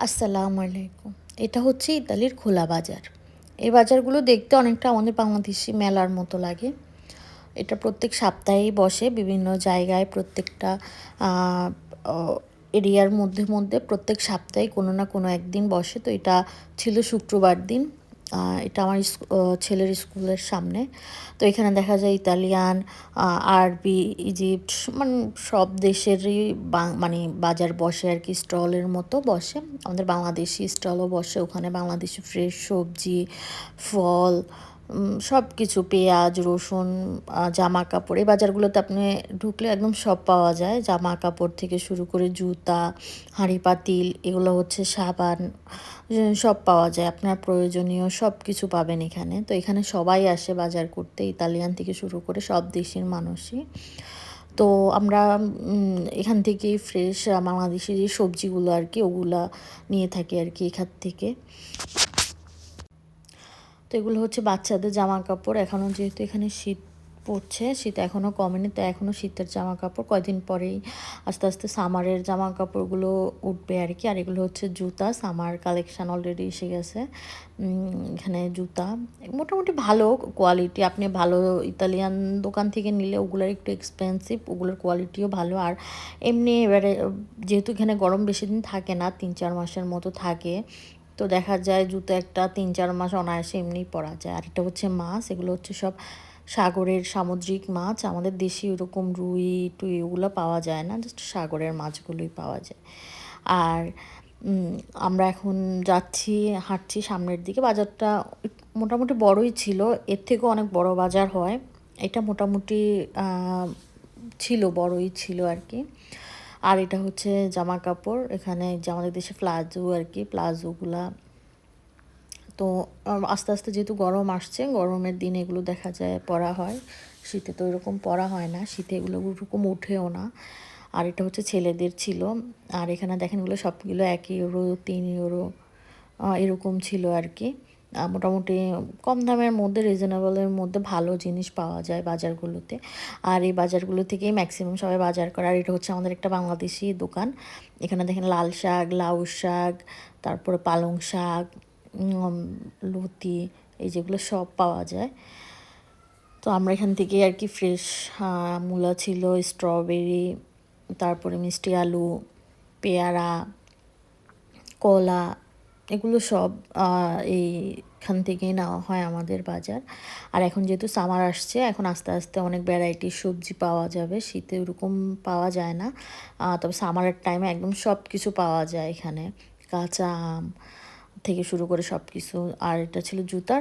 আসসালামু আলাইকুম। এটা হচ্ছে ইতালির খোলা বাজার। এই বাজারগুলো দেখতে অনেকটা আমাদের বাংলাদেশি মেলার মতো লাগে। এটা প্রত্যেক সপ্তাহেই বসে বিভিন্ন জায়গায় প্রত্যেকটা আ অ এরিয়ার মধ্যে প্রত্যেক সপ্তাহে কোনো না কোনো একদিন বসে। তো এটা ছিল শুক্রবার দিন। এটা আমার ছেলের স্কুলের সামনে। তো এখানে দেখা যায় ইতালিয়ান, আ আরবি, ইজিপ্ট মানে সব দেশেরই মানে বাজার বসে আরকি, স্টলের মতো বসে। আমাদের বাংলাদেশি স্টলও বসে ওখানে, বাংলাদেশি ফ্রেশ সবজি, ফল, সব কিছু পেঁয়াজ, রসুন, জামাকাপড়। এই বাজারগুলোতে আপনি ঢুকলে একদম সব পাওয়া যায়। জামাকাপড় থেকে শুরু করে জুতা, হাঁড়ি-পাতিল, এগুলো হচ্ছে সাবান, সব পাওয়া যায়। আপনার প্রয়োজনীয় সব কিছু পাবেন এখানে। তো এখানে সবাই আসে বাজার করতে, ইতালিয়ান থেকে শুরু করে সব দেশের মানুষই। তো আমরা এখান থেকেই ফ্রেশ বাংলাদেশি যে সবজিগুলো আরকি ওগুলা নিয়ে থাকি আরকি এখান থেকে। তো এগুলো হচ্ছে বাচ্চাদের জামাকাপড়। এখনও যেহেতু এখানে শীত পড়ছে, শীত এখনও কমেনি, তো এখনও শীতের জামাকাপড়। কয়দিন পরেই আস্তে আস্তে সামারের জামাকাপড়গুলো উঠবে আরকি। আর এগুলো হচ্ছে জুতা, সামার কালেকশান অলরেডি এসে গেছে। এখানে জুতা মোটামুটি ভালো কোয়ালিটি। আপনি ভালো ইতালিয়ান দোকান থেকে নিলে ওগুলোর একটু এক্সপেন্সিভ, ওগুলোর কোয়ালিটিও ভালো। আর এমনি এবারে যেহেতু এখানে গরম বেশিদিন থাকে না, ৩-৪ মাসের মতো থাকে, তো দেখা যায় জুতো একটা ৩-৪ মাস অনায়াসে এমনিই পরা যায়। আর এটা হচ্ছে মাছ, এগুলো হচ্ছে সব সাগরের সামুদ্রিক মাছ। আমাদের দেশি ওরকম রুই টুই ওগুলো পাওয়া যায় না, জাস্ট সাগরের মাছগুলোই পাওয়া যায়। আর আমরা এখন যাচ্ছি, হাঁটছি সামনের দিকে। বাজারটা মোটামুটি বড়ই ছিল, এর থেকেও অনেক বড় বাজার হয়। এটা মোটামুটি ছিল, বড়ই ছিল আর কি। আর এটা হচ্ছে জামা কাপড়, এখানে যে আমাদের দেশে প্লাজো আর কি, প্লাজোগুলা। তো আস্তে আস্তে যেহেতু গরম আসছে, গরমের দিনে এগুলো দেখা যায় পরা হয়। শীতে তো এরকম পরা হয় না, শীতে এগুলো ওরকম উঠেও না। আর এটা হচ্ছে ছেলেদের ছিল। আর এখানে দেখেন এগুলো সবগুলো 1 ইউরো, 3 ইউরো এরকম ছিল আর কি। মোটামুটি কম দামের মধ্যে, রিজনেবলের মধ্যে ভালো জিনিস পাওয়া যায় বাজারগুলোতে। আর এই বাজারগুলো থেকেই ম্যাক্সিমাম সবাই বাজার করে। আর এটা হচ্ছে আমাদের একটা বাংলাদেশি দোকান। এখানে দেখেন লাল শাক, লাউ শাক, তারপরে পালং শাক, লতি, এই যেগুলো সব পাওয়া যায়। তো আমরা এখান থেকে আর কি ফ্রেশ মূলা ছিল, স্ট্রবেরি, তারপরে মিষ্টি আলু, পেয়ারা, কলা, এগুলো সব এইখান থেকেই নেওয়া হয় আমাদের বাজার। আর এখন যেহেতু সামার আসছে, এখন আস্তে আস্তে অনেক ভ্যারাইটির সবজি পাওয়া যাবে। শীতে ওরকম পাওয়া যায় না, তবে সামারের টাইমে একদম সব কিছু পাওয়া যায় এখানে, কাঁচা আম থেকে শুরু করে সব কিছু। আর এটা ছিল জুতার